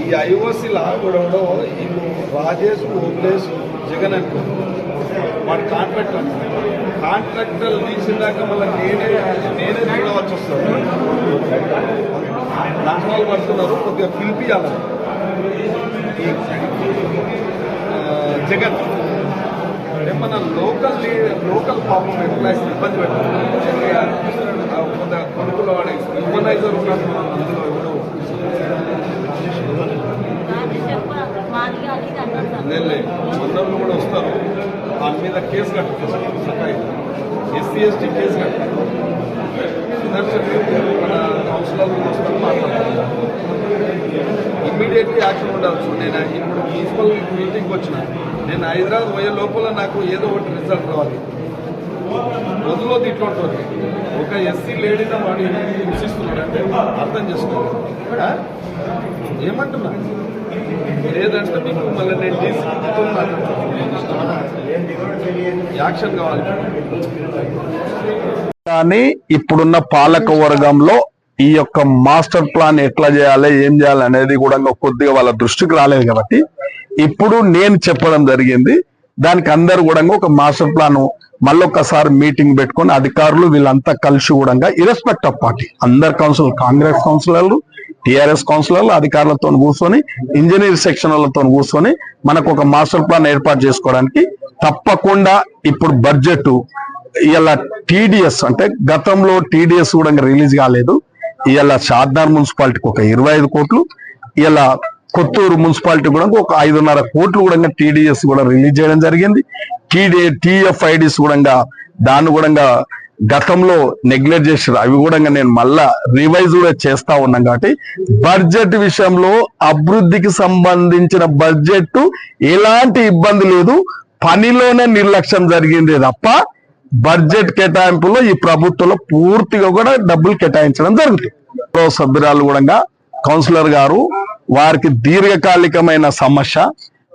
ఈ ఐఓసీలా కూడా వీళ్ళు రాజేష్ ఓబ్లేష్ జగన్ అంటారు వాడు కాంట్రాక్టర్ తీసిందాక మళ్ళీ నేనే చూడవచ్చు వస్తారు దాని వాళ్ళు పడుతున్నారు కొద్దిగా పిలిపియాలి జగన్ మన లోకల్ పాపం ఎంప్లాయీస్ ఇబ్బంది పెట్టారు కొంత కొనుక్కుల వాడే హ్యూమనైజర్ ఉన్నారు అందులో ఎవరో మందరులు కూడా వస్తారు దాని మీద కేసు కట్టుకుంటారు ఎస్సీ ఎస్టీ కేసు కట్టారు మన కౌన్సిలర్లు వస్తారు మాట్లాడుతున్నారు ఇమ్మీడియట్లీ యాక్షన్ ఉండాల్సి నేను ఇప్పుడు మున్సిపల్ మీటింగ్కి వచ్చిన నేను హైదరాబాద్ పోయే లోపల నాకు ఏదో ఒకటి రిజల్ట్ రావాలి వదిలోది ఇట్లా ఉంటుంది ఒక ఎస్సీ లేడీని వాడు హింసిస్తున్నాడు అంటే అర్థం చేసుకోవాలి ఏమంటున్నా లేదంటే మీకు మళ్ళీ నేను డీసీతో యాక్షన్ కావాలి. కానీ ఇప్పుడున్న పాలక వర్గంలో ఈ యొక్క మాస్టర్ ప్లాన్ ఎట్లా చేయాలి ఏం చేయాలి అనేది కూడా కొద్దిగా వాళ్ళ దృష్టికి రాలేదు కాబట్టి ఇప్పుడు నేను చెప్పడం జరిగింది. దానికి అందరు కూడా ఒక మాస్టర్ ప్లాన్ మళ్ళొక్కసారి మీటింగ్ పెట్టుకొని అధికారులు వీళ్ళంతా కలిసి కూడా ఇరెస్పెక్ట్ ఆఫ్ పార్టీ అందరు కౌన్సిలర్ కాంగ్రెస్ కౌన్సిలర్లు టీఆర్ఎస్ కౌన్సిలర్లు అధికారులతో కూర్చొని ఇంజనీర్ సెక్షన్లతో కూర్చొని మనకు ఒక మాస్టర్ ప్లాన్ ఏర్పాటు చేసుకోవడానికి తప్పకుండా ఇప్పుడు బడ్జెట్ ఇలా టీడీఎస్ అంటే గతంలో టీడీఎస్ కూడా రిలీజ్ కాలేదు. ఇలా షాద్నగర్ మున్సిపాలిటీకి ఒక 25 కోట్లు ఇలా కొత్తూరు మున్సిపాలిటీ కూడా ఒక 5.5 కోట్లు కూడా టీడీఎస్ కూడా రిలీజ్ చేయడం జరిగింది. టీఎఫ్ఐడిస్ కూడా దాన్ని కూడా గతంలో నెగ్లెక్ట్ చేసారు అవి కూడా నేను మళ్ళా రివైజ్ కూడా చేస్తా ఉన్నాం. కాబట్టి బడ్జెట్ విషయంలో అభివృద్ధికి సంబంధించిన బడ్జెట్ ఎలాంటి ఇబ్బంది లేదు, పనిలోనే నిర్లక్ష్యం జరిగింది తప్ప బడ్జెట్ కేటాయింపులో ఈ ప్రభుత్వంలో పూర్తిగా కూడా డబ్బులు కేటాయించడం జరుగుతుంది. సభ్యురాలు కూడా కౌన్సిలర్ గారు వారికి దీర్ఘకాలికమైన సమస్య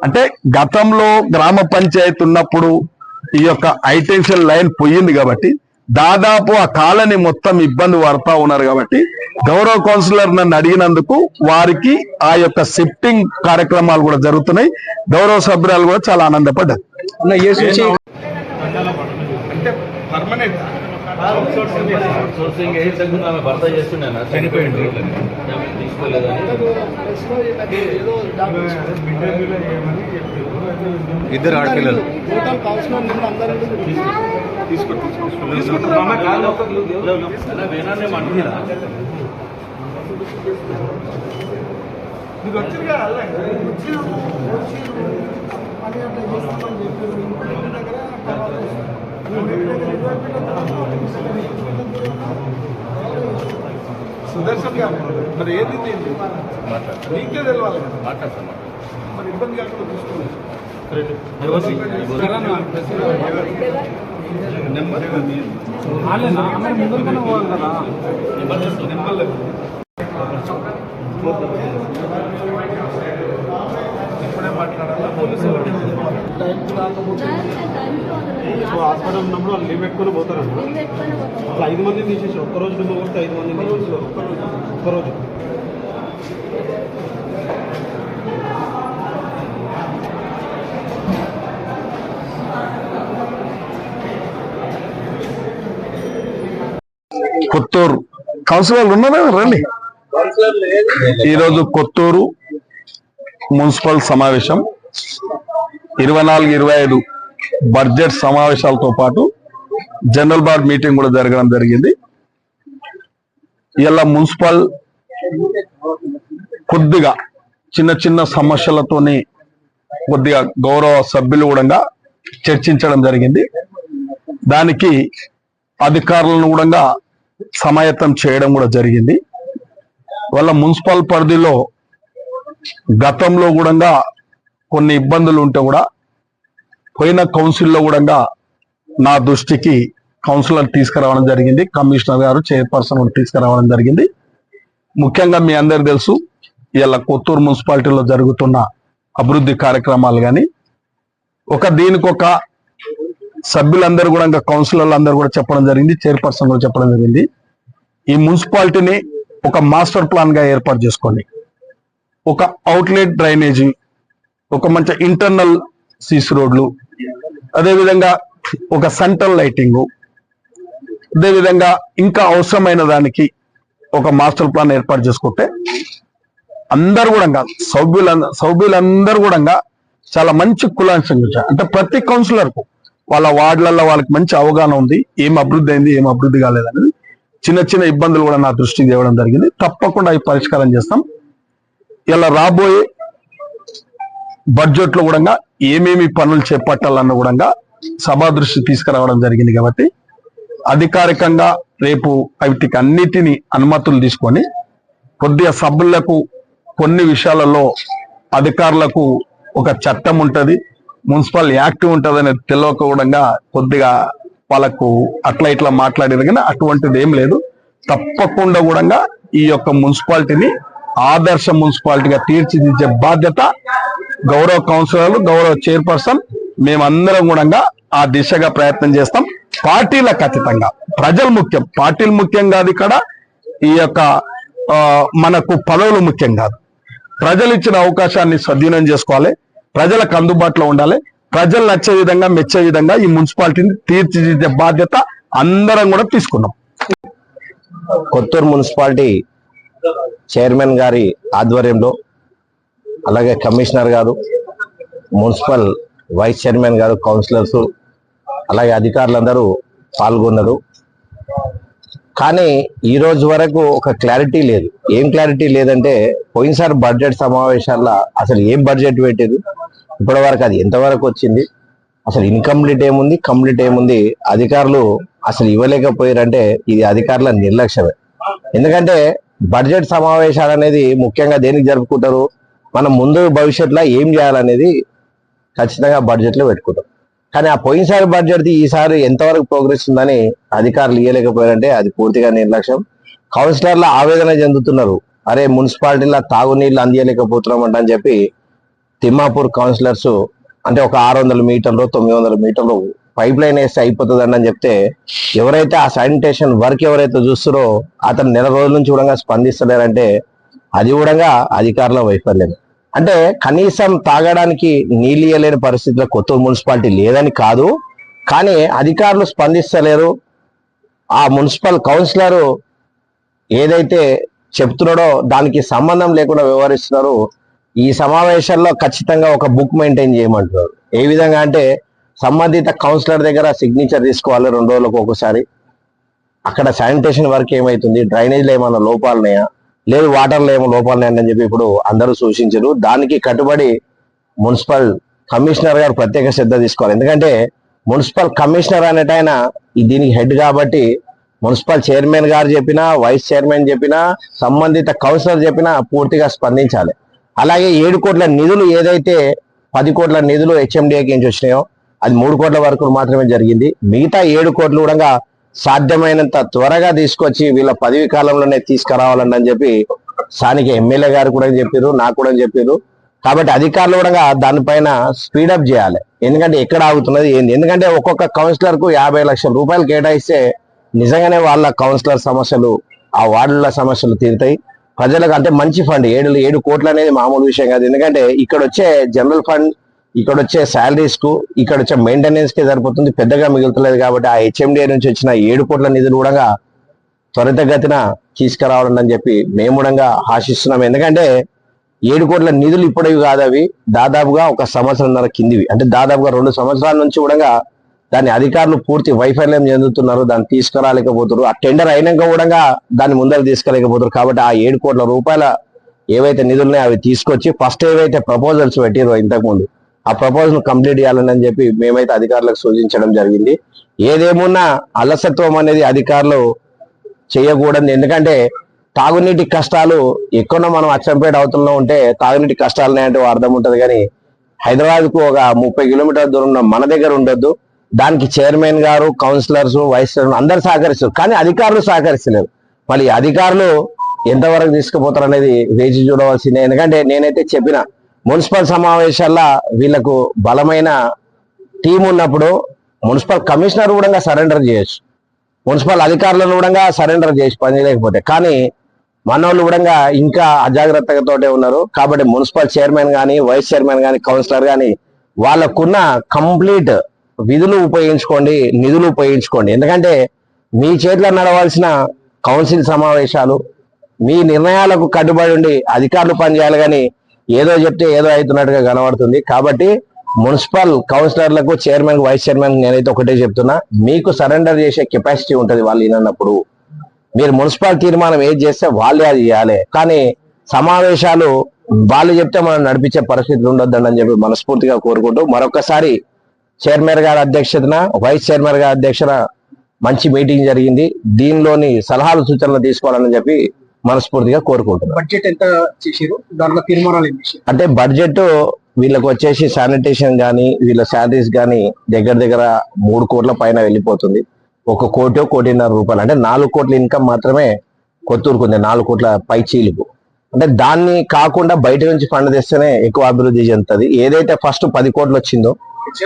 అంటే గతంలో గ్రామ పంచాయతీ ఉన్నప్పుడు ఈ యొక్క హైటెన్షన్ లైన్ పోయింది కాబట్టి దాదాపు ఆ కాలనీ మొత్తం ఇబ్బంది పడతా ఉన్నారు. కాబట్టి గౌరవ కౌన్సిలర్ నన్ను అడిగినందుకు వారికి ఆ యొక్క షిఫ్టింగ్ కార్యక్రమాలు కూడా జరుగుతున్నాయి. గౌరవ సభ్యురాలు కూడా చాలా ఆనందపడ్డారు. అంటే పర్మనెంట్ భర్త చేస్తుండే చనిపోయింది తీసుకోలేదని ఇద్దరు ఆడపిల్లలు సుదర్శన్ గారు మరి ఏది నీకే తెలవాలి మాట్లాడతాం మరి ఇబ్బంది కాకుండా చూసుకోలేదు. ఇప్పుడే మాట్లాడాలా పోలీసు హాస్పిటల్ ఉన్నప్పుడు వాళ్ళు లీవ్ పెట్టుకొని పోతారన్న అట్లా 5 మందిని తీసేసారు. ఒక్కరోజు డుమ్మ కొడితే 5 మందిని తీసేసారు ఒక్కరోజు. కొత్తూరు కౌన్సిలర్లు ఉన్నారా రండి. ఈరోజు కొత్తూరు మున్సిపల్ సమావేశం 24-25 బడ్జెట్ సమావేశాలతో పాటు జనరల్ బార్డ్ మీటింగ్ కూడా జరగడం జరిగింది. ఇలా మున్సిపల్ కొద్దిగా చిన్న సమస్యలతోని కొద్దిగా గౌరవ సభ్యులు కూడా చర్చించడం జరిగింది. దానికి అధికారులను కూడా సమాయత్తం చేయడం కూడా జరిగింది. వాళ్ళ మున్సిపల్ పరిధిలో గతంలో కూడా కొన్ని ఇబ్బందులు ఉంటే కూడా పోయిన కౌన్సిల్లో కూడా నా దృష్టికి కౌన్సిలర్ తీసుకురావడం జరిగింది. కమిషనర్ గారు చైర్పర్సన్ తీసుకురావడం జరిగింది. ముఖ్యంగా మీ అందరికి తెలుసు ఇలా కొత్తూరు మున్సిపాలిటీలో జరుగుతున్న అభివృద్ధి కార్యక్రమాలు కానీ దీనికి ఒక సభ్యులందరూ కూడా ఇంకా కౌన్సిలర్లు అందరూ కూడా చెప్పడం జరిగింది, చైర్పర్సన్ కూడా చెప్పడం జరిగింది. ఈ మున్సిపాలిటీని ఒక మాస్టర్ ప్లాన్ గా ఏర్పాటు చేసుకోండి. ఒక అవుట్లెట్ డ్రైనేజీ, ఒక మంచి ఇంటర్నల్ సీసీ రోడ్లు, అదేవిధంగా ఒక సెంట్రల్ లైటింగ్, అదేవిధంగా ఇంకా అవసరమైన దానికి ఒక మాస్టర్ ప్లాన్ ఏర్పాటు చేసుకుంటే అందరు కూడా సభ్యులందరూ కూడా చాలా మంచి కులాంశంగా, అంటే ప్రతి కౌన్సిలర్ కు వాళ్ళ వార్డులలో వాళ్ళకి మంచి అవగాహన ఉంది, ఏం అభివృద్ధి అయింది, ఏం అభివృద్ధి కాలేదనేది. చిన్న చిన్న ఇబ్బందులు కూడా నా దృష్టికి తేవడం జరిగింది. తప్పకుండా అవి పరిష్కారం చేస్తాం. ఇలా రాబోయే బడ్జెట్ లో కూడా ఏమేమి పనులు చేపట్టాలన్న కూడా సభా దృష్టి తీసుకురావడం జరిగింది. కాబట్టి అధికారికంగా రేపు వీటికి అన్నిటినీ అనుమతులు తీసుకొని కొద్దిగా సభ్యులకు కొన్ని విషయాలలో అధికారులకు ఒక చట్టం ఉంటది, మున్సిపల్ యాక్ట్ ఉంటది అనేది తెలియకుండా కొద్దిగా వాళ్ళకు అట్లా ఇట్లా మాట్లాడేది. కానీ అటువంటిది ఏం లేదు. తప్పకుండా కూడా ఈ యొక్క మున్సిపాలిటీని ఆదర్శ మున్సిపాలిటీగా తీర్చిదిద్దే బాధ్యత గౌరవ కౌన్సిలర్లు, గౌరవ చైర్పర్సన్, మేమందరం కూడా ఆ దిశగా ప్రయత్నం చేస్తాం. పార్టీలకు అతీతంగా ప్రజలు ముఖ్యం, పార్టీలు ముఖ్యం కాదు. ఇక్కడ ఈ యొక్క మనకు పదవులు ముఖ్యం కాదు. ప్రజలు ఇచ్చిన అవకాశాన్ని సద్వినియోగం చేసుకోవాలి, ప్రజలకు అందుబాటులో ఉండాలి, ప్రజలు నచ్చే విధంగా మెచ్చే విధంగా ఈ మున్సిపాలిటీని తీర్చిదిద్దే బాధ్యత అందరం కూడా తీసుకున్నాం. కొత్తూరు మున్సిపాలిటీ చైర్మన్ గారి ఆధ్వర్యంలో, అలాగే కమిషనర్ గారు, మున్సిపల్ వైస్ చైర్మన్ గారు, కౌన్సిలర్స్, అలాగే అధికారులందరూ పాల్గొన్నారు. కానీ ఈ రోజు వరకు ఒక క్లారిటీ లేదు. ఏం క్లారిటీ లేదంటే, పోయినసారి బడ్జెట్ సమావేశాల్లో అసలు ఏం బడ్జెట్ పెట్టారు, ఇప్పటి వరకు అది ఎంతవరకు వచ్చింది, అసలు ఇన్కంప్లీట్ ఏముంది, కంప్లీట్ ఏముంది, అధికారులు అసలు ఇవ్వలేకపోయారంటే ఇది అధికారుల నిర్లక్ష్యమే. ఎందుకంటే బడ్జెట్ సమావేశాలు అనేది ముఖ్యంగా దేనికి జరుపుకుంటారు, మనం ముందు భవిష్యత్తులో ఏం చేయాలనేది ఖచ్చితంగా బడ్జెట్ లో పెట్టుకుంటాం. కానీ ఆ పోయినసారి బడ్జెట్ ఈసారి ఎంతవరకు ప్రోగ్రెస్ ఉందని అధికారులు ఇవ్వలేకపోయారంటే అది పూర్తిగా నిర్లక్ష్యం. కౌన్సిలర్లు ఆవేదన చెందుతున్నారు, అరే మున్సిపాలిటీలో తాగునీళ్ళు అందియలేకపోతున్నామంట అని చెప్పి తిమ్మాపూర్ కౌన్సిలర్స్ అంటే ఒక 600 మీటర్లు 900 మీటర్లు పైప్ లైన్ వేస్తే అయిపోతుందని అని చెప్తే, ఎవరైతే ఆ శానిటేషన్ వర్క్ ఎవరైతే చూస్తారో అతను నెల రోజుల నుంచి కూడా స్పందిస్తలేరంటే అది కూడా అధికారుల వైఫల్యం. అంటే కనీసం తాగడానికి నీళ్ళు ఇవ్వలేని పరిస్థితిలో కొత్తూరు మున్సిపాలిటీ లేదని కాదు, కానీ అధికారులు స్పందిస్తలేరు. ఆ మున్సిపల్ కౌన్సిలర్ ఏదైతే చెప్తున్నాడో దానికి సంబంధం లేకుండా వ్యవహరిస్తున్నారు. ఈ సమావేశాల్లో ఖచ్చితంగా ఒక బుక్ మెయింటైన్ చేయమంటున్నారు. ఏ విధంగా అంటే, సంబంధిత కౌన్సిలర్ దగ్గర సిగ్నేచర్ తీసుకోవాలి 2 రోజులకు ఒకసారి. అక్కడ శానిటేషన్ వర్క్ ఏమైతుంది, డ్రైనేజ్లో ఏమైనా లోపాలున్నాయా, లేదు వాటర్లో ఏమో లోపాలున్నాయా అని చెప్పి ఇప్పుడు అందరూ సూచించారు. దానికి కట్టుబడి మున్సిపల్ కమిషనర్ గారు ప్రత్యేక శ్రద్ధ తీసుకోవాలి. ఎందుకంటే మున్సిపల్ కమిషనర్ అనేట ఆయన దీనికి హెడ్ కాబట్టి, మున్సిపల్ చైర్మన్ గారు చెప్పినా, వైస్ చైర్మన్ చెప్పినా, సంబంధిత కౌన్సిలర్ చెప్పినా పూర్తిగా స్పందించాలి. అలాగే 7 కోట్ల నిధులు ఏదైతే 10 కోట్ల నిధులు హెచ్ఎండిఏకి నుంచి వచ్చినాయో అది 3 కోట్ల వరకు మాత్రమే జరిగింది. మిగతా 7 కోట్లు కూడా సాధ్యమైనంత త్వరగా తీసుకొచ్చి వీళ్ళ పదవి కాలంలోనే తీసుకురావాలని చెప్పి స్థానిక ఎమ్మెల్యే గారు కూడా చెప్పారు, నాకు కూడా చెప్పారు. కాబట్టి అధికారులు కూడా దానిపైన స్పీడప్ చేయాలి. ఎందుకంటే ఎక్కడ ఆగుతున్నది ఏంది, ఎందుకంటే ఒక్కొక్క కౌన్సిలర్ కు 50 లక్షల రూపాయలు కేటాయిస్తే నిజంగానే వాళ్ళ కౌన్సిలర్ సమస్యలు, ఆ వార్డుల సమస్యలు తీరుతాయి. ప్రజలకు అంటే మంచి ఫండ్ 7 కోట్లు అనేది మామూలు విషయం కాదు. ఎందుకంటే ఇక్కడ వచ్చే జనరల్ ఫండ్, ఇక్కడ వచ్చే శాలరీస్ కు, ఇక్కడ వచ్చే మెయింటెనెన్స్ కి సరిపోతుంది, పెద్దగా మిగులుతలేదు. కాబట్టి ఆ హెచ్ఎండిఏ నుంచి వచ్చిన 7 కోట్ల నిధులు కూడా త్వరితగతిన తీసుకురావాలని చెప్పి మేము కూడా ఆశిస్తున్నాం. ఎందుకంటే 7 కోట్ల నిధులు ఇప్పుడవి కాదు, అవి దాదాపుగా 1 సంవత్సరంన్నర కిందివి. అంటే దాదాపుగా 2 సంవత్సరాల నుంచి కూడా దాని అధికారులు పూర్తి వైఫల్యం చెందుతున్నారు, దాన్ని తీసుకురాలేకపోతున్నారు. ఆ టెండర్ అయినాక కూడా దాన్ని ముందర తీసుకెళ్ళలేకపోతున్నారు. కాబట్టి ఆ 7 కోట్ల రూపాయల ఏవైతే నిధులున్నాయో అవి తీసుకొచ్చి ఫస్ట్ ఏవైతే ప్రపోజల్స్ పెట్టిరో ఇంతకుముందు ఆ ప్రపోజల్ కంప్లీట్ చేయాలని చెప్పి మేమైతే అధికారులకు సూచించడం జరిగింది. ఏదేమున్నా అలసత్వం అనేది అధికారులు చేయకూడదు. ఎందుకంటే తాగునీటి కష్టాలు ఎక్కడో మనం అచ్చంపేట అవతలలో ఉంటే తాగునీటి కష్టాలు ఉన్నాయంటే అర్థం ఉంటుంది. కానీ హైదరాబాద్ కు ఒక 30 కిలోమీటర్ల దూరంలో మన దగ్గర ఉండొద్దు. దానికి చైర్మన్ గారు, కౌన్సిలర్స్, వైస్ చైర్మన్ అందరు సహకరిస్తారు, కానీ అధికారులు సహకరిస్తలేరు. మళ్ళీ అధికారులు ఎంతవరకు తీసుకుపోతారు అనేది వేచి చూడవలసిందే. ఎందుకంటే నేనైతే చెప్పిన మున్సిపల్ సమావేశాల్లో వీళ్లకు బలమైన టీం ఉన్నప్పుడు మున్సిపల్ కమిషనర్ కూడా సరెండర్ చేయొచ్చు, మున్సిపల్ అధికారులను కూడా సరెండర్ చేసి పని చేయలేకపోతే. కానీ మనోళ్ళు కూడా ఇంకా అజాగ్రత్తతోటే ఉన్నారు. కాబట్టి మున్సిపల్ చైర్మన్ కానీ, వైస్ చైర్మన్ కానీ, కౌన్సిలర్ కానీ వాళ్ళకున్న కంప్లీట్ విధులు ఉపయోగించుకోండి, నిధులు ఉపయోగించుకోండి. ఎందుకంటే మీ చేతిలో నడవాల్సిన కౌన్సిల్ సమావేశాలు, మీ నిర్ణయాలకు కట్టుబడి ఉండి అధికారులు పనిచేయాలి, కానీ ఏదో చెప్తే ఏదో అవుతున్నట్టుగా కనబడుతుంది. కాబట్టి మున్సిపల్ కౌన్సిలర్లకు, చైర్మన్, వైస్ చైర్మన్ నేనైతే ఒకటే చెప్తున్నా, మీకు సరెండర్ చేసే కెపాసిటీ ఉంటుంది వాళ్ళు వినప్పుడు. మీరు మున్సిపల్ తీర్మానం ఏది చేస్తే వాళ్ళే అది చేయాలి. కానీ సమావేశాలు వాళ్ళు చెప్తే మనం నడిపించే పరిస్థితులు ఉండొద్దని చెప్పి మనస్ఫూర్తిగా కోరుకుంటూ, మరొకసారి చైర్మన్ గారి అధ్యక్షతన, వైస్ చైర్మన్ గారి అధ్యక్షతన మంచి మీటింగ్ జరిగింది. దీనిలోని సలహాలు, సూచనలు తీసుకోవాలని చెప్పి మనస్ఫూర్తిగా కోరుకుంటున్నాను. బడ్జెట్ ఎంత చేసారు, దాంట్లో తీర్మానాలు ఏం చేశారు? అంటే బడ్జెట్ వీళ్ళకి వచ్చేసి శానిటేషన్ కానీ, వీళ్ళ శాలరీస్ కానీ దగ్గర 3 కోట్ల పైన వెళ్ళిపోతుంది. 1 కోటి, 1.5 కోటి రూపాయలు, అంటే 4 కోట్ల ఇన్కమ్ మాత్రమే కొత్తూరుకుంది, 4 కోట్ల పై చీలిపు. అంటే దాన్ని కాకుండా బయట నుంచి ఫండ్ తెస్తేనే ఎక్కువ అభివృద్ధి చెందుతుంది. ఏదైతే ఫస్ట్ 10 కోట్లు వచ్చిందో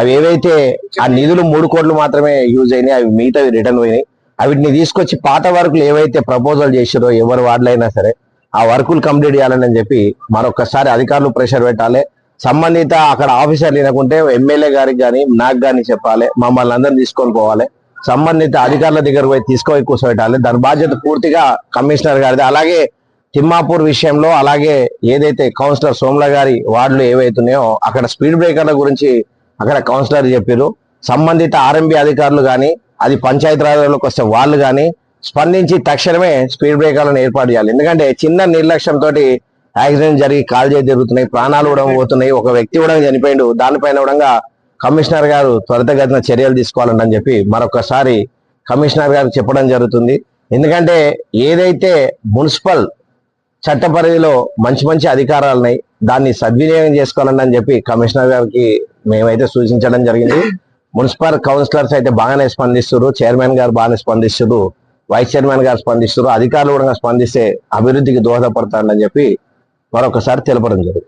అవి ఏవైతే ఆ నిధులు 3 కోట్లు మాత్రమే యూజ్ అయినాయి, అవి మిగతావి రిటర్న్ పోయినాయి. వీటిని తీసుకొచ్చి పాత వర్కులు ఏవైతే ప్రపోజల్ చేసారో ఎవరు వార్డులైనా సరే ఆ వర్కులు కంప్లీట్ చేయాలని చెప్పి మరొకసారి అధికారులు ప్రెషర్ పెట్టాలి. సంబంధిత అక్కడ ఆఫీసర్లు వినకుంటే ఎమ్మెల్యే గారికి కానీ, నాకు కానీ చెప్పాలి, మమ్మల్ని అందరిని తీసుకొని పోవాలి, సంబంధిత అధికారుల దగ్గర పోయి తీసుకొని కూర్చోబెట్టాలి. దాని బాధ్యత పూర్తిగా కమిషనర్ గారిది. అలాగే తిమ్మాపూర్ విషయంలో, అలాగే ఏదైతే కౌన్సిలర్ సోమ్ల గారి వార్డులు ఏవైతున్నాయో అక్కడ స్పీడ్ బ్రేకర్ల గురించి అక్కడ కౌన్సిలర్ చెప్పారు. సంబంధిత ఆర్ఎంబి అధికారులు కానీ, అది పంచాయతీరాజ్లోకి వస్తే వాళ్ళు కానీ స్పందించి తక్షణమే స్పీడ్ బ్రేకర్లను ఏర్పాటు చేయాలి. ఎందుకంటే చిన్న నిర్లక్ష్యంతో యాక్సిడెంట్ జరిగి కాలు చేతి తిరుగుతున్నాయి, ప్రాణాలు కూడా పోతున్నాయి, ఒక వ్యక్తి కూడా చనిపోయిండు. దానిపైన కూడా కమిషనర్ గారు త్వరితగతిన చర్యలు తీసుకోవాలని చెప్పి మరొకసారి కమిషనర్ గారు చెప్పడం జరుగుతుంది. ఎందుకంటే ఏదైతే మున్సిపల్ చట్ట పరిధిలో మంచి అధికారాలు ఉన్నాయి, దాన్ని సద్వినియోగం చేసుకోవాలని చెప్పి కమిషనర్ గారికి మేమైతే సూచించడం జరిగింది. మున్సిపల్ కౌన్సిలర్స్ అయితే బాగానే స్పందిస్తున్నారు, చైర్మన్ గారు బాగానే స్పందిస్తున్నారు, వైస్ చైర్మన్ గారు స్పందిస్తున్నారు, అధికారులు కూడా స్పందిస్తే అభివృద్ధికి దోహదపడతారని చెప్పి మరొకసారి తెలపడం జరుగుతుంది.